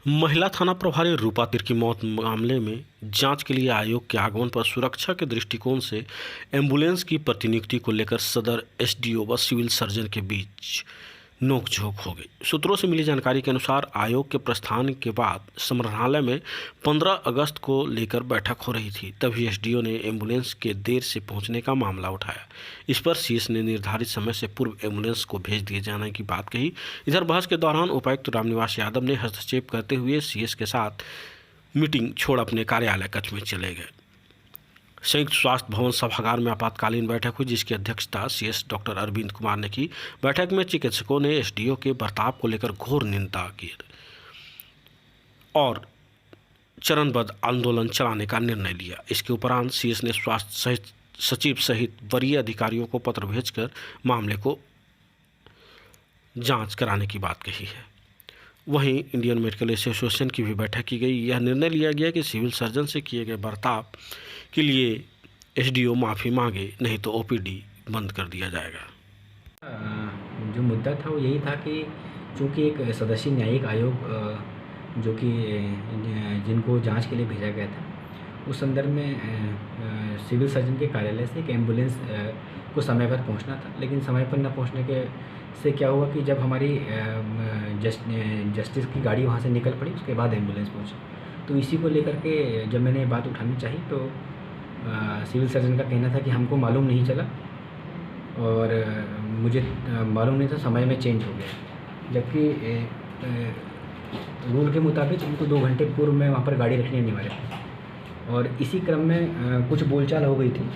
महिला थाना प्रभारी रूपा तिर की मौत मामले में जांच के लिए आयोग के आगमन पर सुरक्षा के दृष्टिकोण से एम्बुलेंस की प्रतिनियुक्ति को लेकर सदर एसडीओ व सिविल सर्जन के बीच नोकझोंक हो गई। सूत्रों से मिली जानकारी के अनुसार आयोग के प्रस्थान के बाद संग्रहालय में 15 अगस्त को लेकर बैठक हो रही थी। तभी एसडीओ ने एम्बुलेंस के देर से पहुंचने का मामला उठाया। इस पर सीएस ने निर्धारित समय से पूर्व एम्बुलेंस को भेज दिए जाने की बात कही। इधर बहस के दौरान उपायुक्त रामनिवास यादव ने हस्तक्षेप करते हुए सीएस के साथ मीटिंग छोड़ अपने कार्यालय कक्ष में चले गए। संयुक्त स्वास्थ्य भवन सभागार में आपातकालीन बैठक हुई, जिसकी अध्यक्षता सीएस डॉक्टर अरविंद कुमार ने की। बैठक में चिकित्सकों ने एसडीओ के बर्ताव को लेकर घोर निंदा की और चरणबद्ध आंदोलन चलाने का निर्णय लिया। इसके उपरांत सीएस ने स्वास्थ्य सचिव सहित वरीय अधिकारियों को पत्र भेजकर मामले को जांच कराने की बात कही है। वहीं इंडियन मेडिकल एसोसिएशन की भी बैठक की गई। यह निर्णय लिया गया कि सिविल सर्जन से किए गए बर्ताव के लिए एसडीओ माफ़ी मांगे, नहीं तो ओपीडी बंद कर दिया जाएगा। जो मुद्दा था वो यही था कि चूँकि एक सदस्यीय न्यायिक आयोग जो कि जिनको जांच के लिए भेजा गया था, उस संदर्भ में सिविल सर्जन के कार्यालय से एक एम्बुलेंस को समय पर पहुंचना था, लेकिन समय पर न पहुंचने के से क्या हुआ कि जब हमारी जस्टिस की गाड़ी वहां से निकल पड़ी, उसके बाद एम्बुलेंस पहुंची। तो इसी को लेकर के जब मैंने बात उठानी चाहिए तो सिविल सर्जन का कहना था कि हमको मालूम नहीं चला और मुझे मालूम नहीं था, समय में चेंज हो गया। जबकि रूल के मुताबिक उनको 2 घंटे पूर्व में वहाँ पर गाड़ी रखनी अनिवार्य थी और इसी क्रम में कुछ बोलचाल हो गई थी।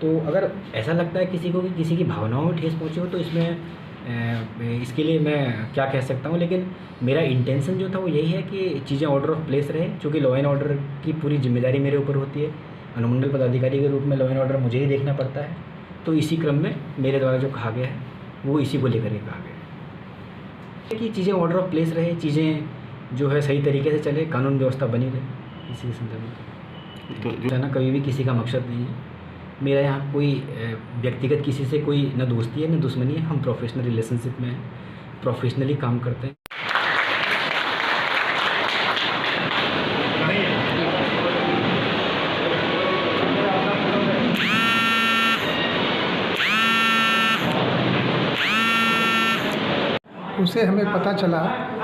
तो अगर ऐसा लगता है किसी को कि किसी की भावनाओं में ठेस पहुँची हो तो इसके लिए मैं क्या कह सकता हूँ, लेकिन मेरा इंटेंशन जो था वो यही है कि चीज़ें ऑर्डर ऑफ प्लेस रहे, क्योंकि लॉ एंड ऑर्डर की पूरी जिम्मेदारी मेरे ऊपर होती है। अनुमंडल पदाधिकारी के रूप में लॉ एंड ऑर्डर मुझे ही देखना पड़ता है। तो इसी क्रम में मेरे द्वारा जो कहा गया है वो इसी को लेकर के कहा गया है कि चीज़ें ऑर्डर ऑफ प्लेस रहे, चीज़ें जो है सही तरीके से चले, कानून व्यवस्था बनी रहे। इसी संदर्भ में ना कभी भी किसी का मकसद नहीं है। मेरा यहाँ कोई व्यक्तिगत किसी से कोई न दोस्ती है न दुश्मनी है। हम प्रोफेशनल रिलेशनशिप में प्रोफेशनली काम करते हैं। उसे हमें पता चला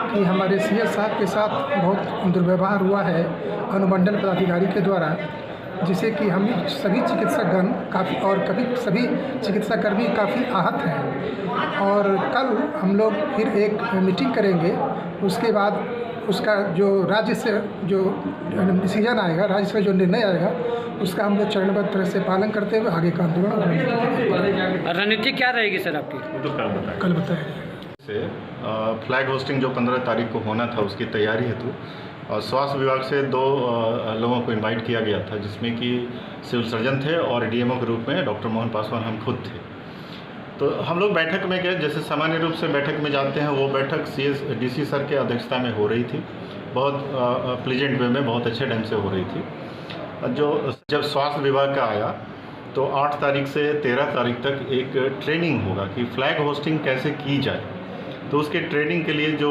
कि हमारे सीएस साहब के साथ बहुत दुर्व्यवहार हुआ है अनुमंडल पदाधिकारी के द्वारा, जिसे कि हम सभी चिकित्सकगण काफ़ी और कभी सभी चिकित्साकर्मी काफ़ी आहत हैं। और कल हम लोग फिर एक मीटिंग करेंगे। उसके बाद उसका जो राज्य से जो डिसीजन आएगा, राज्य से जो निर्णय आएगा, उसका हम लोग चरणबद्ध तरह से पालन करते हुए आगे का आंदोलन। रणनीति क्या रहेगी सर आपकी? तो कल बताएंगे। से फ्लैग होस्टिंग जो 15 तारीख को होना था उसकी तैयारी हेतु स्वास्थ्य विभाग से 2 लोगों को इनवाइट किया गया था, जिसमें कि सिविल सर्जन थे और डीएमओ के रूप में डॉक्टर मोहन पासवान हम खुद थे। तो हम लोग बैठक में गए। जैसे सामान्य रूप से बैठक में जाते हैं, वो बैठक सीएस डीसी सर के अध्यक्षता में हो रही थी। बहुत प्लीजेंट वे में, बहुत अच्छे ढंग से हो रही थी। जब स्वास्थ्य विभाग का आया तो 8 तारीख से 13 तारीख तक एक ट्रेनिंग होगा कि फ्लैग होस्टिंग कैसे की जाए। तो उसके ट्रेनिंग के लिए जो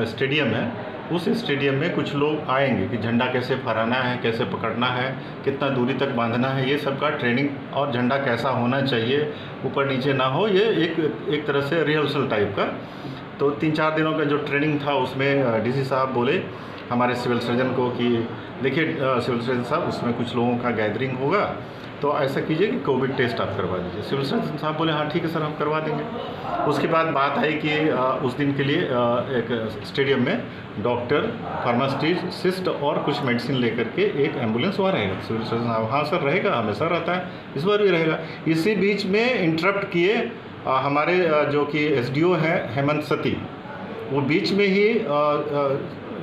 स्टेडियम है, उस स्टेडियम में कुछ लोग आएंगे कि झंडा कैसे फहराना है, कैसे पकड़ना है, कितना दूरी तक बांधना है, ये सब का ट्रेनिंग, और झंडा कैसा होना चाहिए, ऊपर नीचे ना हो, ये एक तरह से रिहर्सल टाइप का। तो 3-4 दिनों का जो ट्रेनिंग था उसमें डीसी साहब बोले हमारे सिविल सर्जन को कि देखिए सिविल सर्जन साहब, उसमें कुछ लोगों का गैदरिंग होगा, तो ऐसा कीजिए कि कोविड टेस्ट आप करवा दीजिए। सिविल सर्जन साहब बोले हाँ ठीक है सर, हम करवा देंगे। उसके बाद बात आई कि उस दिन के लिए एक स्टेडियम में डॉक्टर, फार्मासिस्ट और कुछ मेडिसिन लेकर के एक एम्बुलेंस वहाँ रहेगा। सिविल सर्जन साहब हाँ सर रहेगा, हमेशा रहता है, इस बार भी रहेगा। इसी बीच में इंटरप्ट किए हमारे जो कि एसडीओ हैं हेमंत सती, वो बीच में ही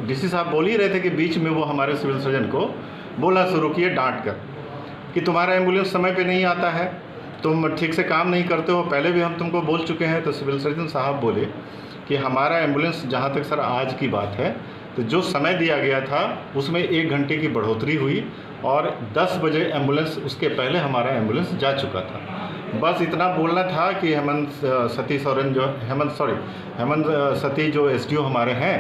डीसी साहब बोल ही रहे थे कि बीच में वो हमारे सिविल सर्जन को बोला शुरू किए डांट कर कि तुम्हारा एम्बुलेंस समय पे नहीं आता है, तुम ठीक से काम नहीं करते हो, पहले भी हम तुमको बोल चुके हैं। तो सिविल सर्जन साहब बोले कि हमारा एम्बुलेंस, जहाँ तक सर आज की बात है, तो जो समय दिया गया था उसमें 1 घंटे की बढ़ोतरी हुई और 10 बजे एम्बुलेंस, उसके पहले हमारा एम्बुलेंस जा चुका था। बस इतना बोलना था कि हेमंत सती जो एसडीओ हमारे हैं,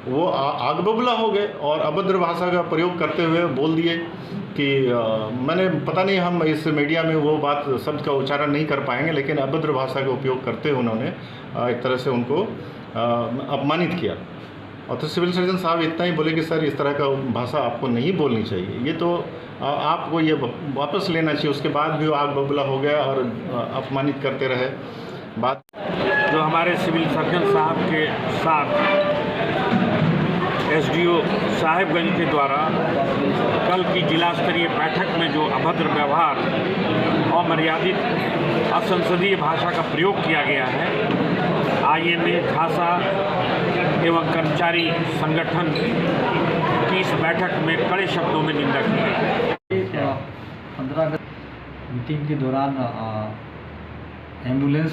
वो आग बबूला हो गए और अभद्र भाषा का प्रयोग करते हुए बोल दिए कि मैंने पता नहीं, हम इस मीडिया में वो बात शब्द का उच्चारण नहीं कर पाएंगे, लेकिन अभद्र भाषा का उपयोग करते हुए उन्होंने एक तरह से उनको अपमानित किया। और तो सिविल सर्जन साहब इतना ही बोले कि सर इस तरह का भाषा आपको नहीं बोलनी चाहिए, ये तो आपको ये वापस लेना चाहिए। उसके बाद भी वो आग बबूला हो गया और अपमानित करते रहे। बात जो हमारे सिविल सर्जन साहब के साथ एसडीओ साहिबगंज के द्वारा कल की जिला स्तरीय बैठक में जो अभद्र व्यवहार, अमर्यादित असंसदीय भाषा का प्रयोग किया गया है, आईएमए झांसा एवं कर्मचारी संगठन की इस बैठक में कड़े शब्दों में निंदा की गई। 15 अगस्त मीटिंग के दौरान एम्बुलेंस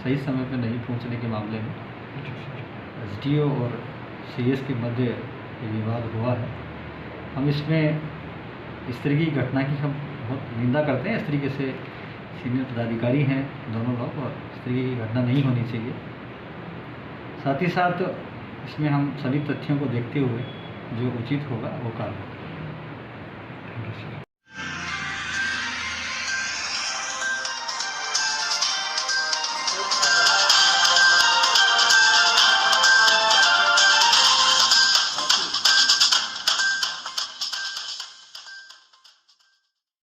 सही समय पर नहीं पहुंचने के मामले में एसडीओ और सीएस के मध्य ये विवाद हुआ है। हम इसमें इस तरह की घटना की हम बहुत निंदा करते हैं। इस तरीके से सीनियर पदाधिकारी हैं दोनों लोग, और इस तरीके की घटना नहीं होनी चाहिए। साथ ही साथ इसमें हम सभी तथ्यों को देखते हुए जो उचित होगा वो कार्रवाई करेंगे।